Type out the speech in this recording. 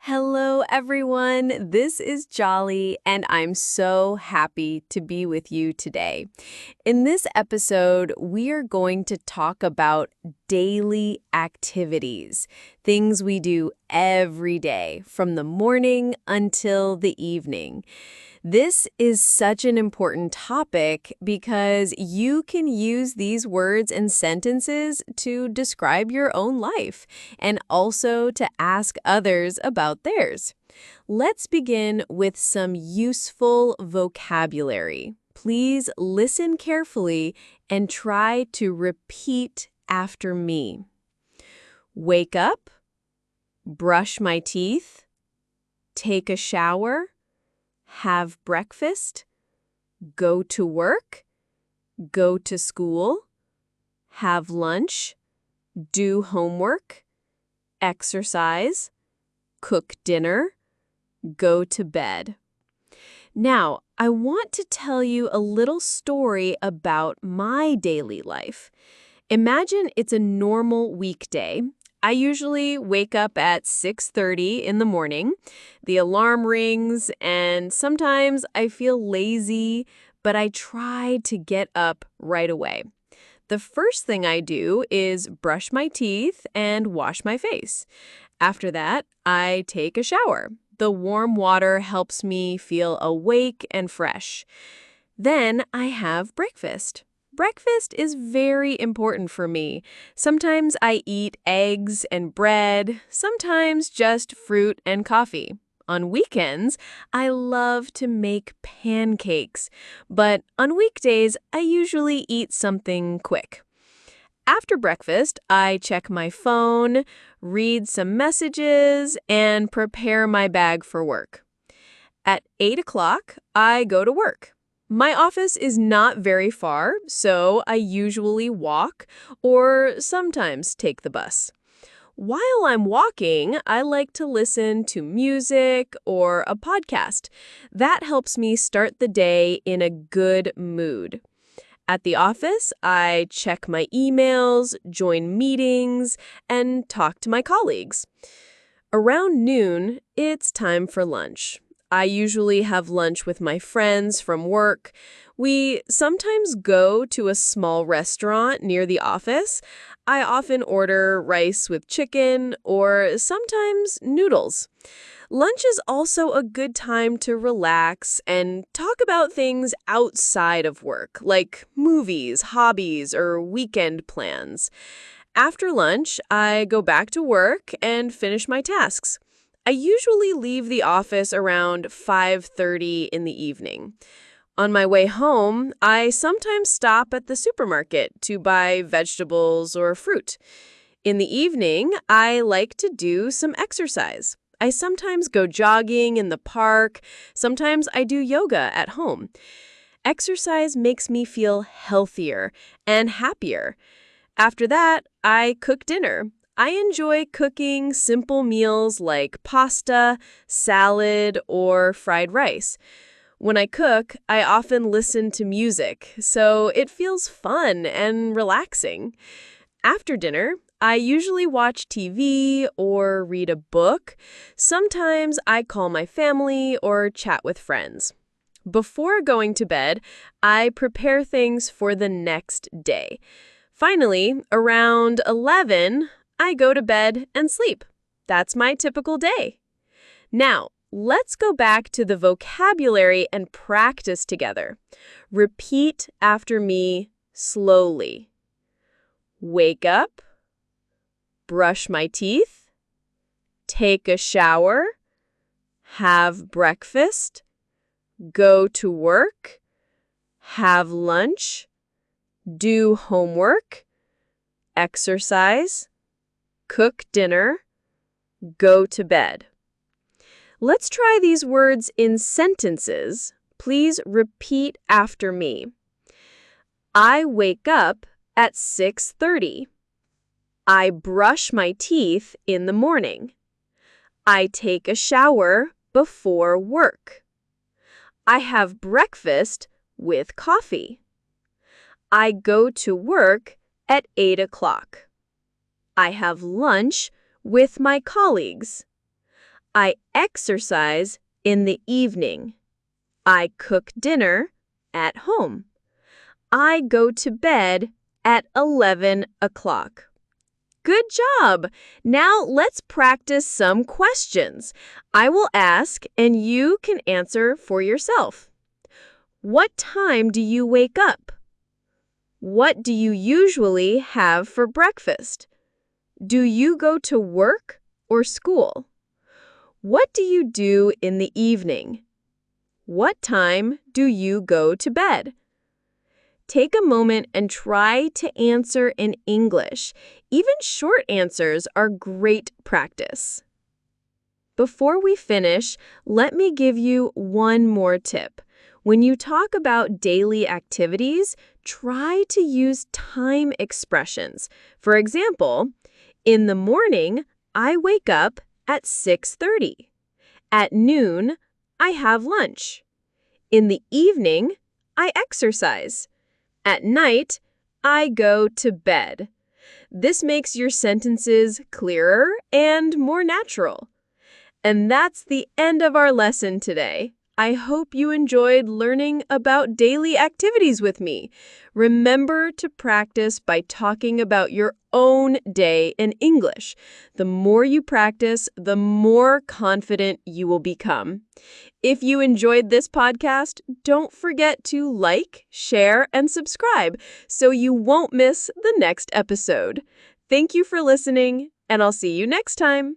Hello, everyone. This is Jolly, and I'm so happy to be with you today. In this episode, we are going to talk about daily activities, things we do every day, from the morning until the evening. This is such an important topic because you can use these words and sentences to describe your own life and also to ask others about theirs. Let's begin with some useful vocabulary. Please listen carefully and try to repeat after me. Wake up, brush my teeth, take a shower, have breakfast, go to work, go to school, have lunch, do homework, exercise, cook dinner, go to bed. Now, I want to tell you a little story about my daily life. Imagine it's a normal weekday. I usually wake up at 6:30 in the morning. The alarm rings, and sometimes I feel lazy, but I try to get up right away. The first thing I do is brush my teeth and wash my face. After that, I take a shower. The warm water helps me feel awake and fresh. Then I have breakfast. Breakfast is very important for me. Sometimes I eat eggs and bread, sometimes just fruit and coffee. On weekends, I love to make pancakes, but on weekdays, I usually eat something quick. After breakfast, I check my phone, read some messages, and prepare my bag for work. At 8 o'clock, I go to work. My office is not very far, so I usually walk or sometimes take the bus. While I'm walking, I like to listen to music or a podcast. That helps me start the day in a good mood. At the office, I check my emails, join meetings, and talk to my colleagues. Around noon, it's time for lunch. I usually have lunch with my friends from work. We sometimes go to a small restaurant near the office. I often order rice with chicken or sometimes noodles. Lunch is also a good time to relax and talk about things outside of work, like movies, hobbies, or weekend plans. After lunch, I go back to work and finish my tasks. I usually leave the office around 5:30 in the evening. On my way home, I sometimes stop at the supermarket to buy vegetables or fruit. In the evening, I like to do some exercise. I sometimes go jogging in the park. Sometimes I do yoga at home. Exercise makes me feel healthier and happier. After that, I cook dinner. I enjoy cooking simple meals like pasta, salad, or fried rice. When I cook, I often listen to music, so it feels fun and relaxing. After dinner, I usually watch TV or read a book. Sometimes I call my family or chat with friends. Before going to bed, I prepare things for the next day. Finally, around 11, I go to bed and sleep. That's my typical day. Now, let's go back to the vocabulary and practice together. Repeat after me slowly. Wake up, brush my teeth, take a shower, have breakfast, go to work, have lunch, do homework, exercise, cook dinner, go to bed. Let's try these words in sentences. Please repeat after me. I wake up at 6:30. I brush my teeth in the morning. I take a shower before work. I have breakfast with coffee. I go to work at 8 o'clock. I have lunch with my colleagues. I exercise in the evening. I cook dinner at home. I go to bed at 11 o'clock. Good job! Now let's practice some questions. I will ask and you can answer for yourself. What time do you wake up? What do you usually have for breakfast? Do you go to work or school? What do you do in the evening? What time do you go to bed? Take a moment and try to answer in English. Even short answers are great practice. Before we finish, let me give you one more tip. When you talk about daily activities, try to use time expressions. For example, in the morning, I wake up at 6:30. At noon, I have lunch. In the evening, I exercise. At night, I go to bed. This makes your sentences clearer and more natural. And that's the end of our lesson today. I hope you enjoyed learning about daily activities with me. Remember to practice by talking about your own day in English. The more you practice, the more confident you will become. If you enjoyed this podcast, don't forget to like, share, and subscribe so you won't miss the next episode. Thank you for listening, and I'll see you next time.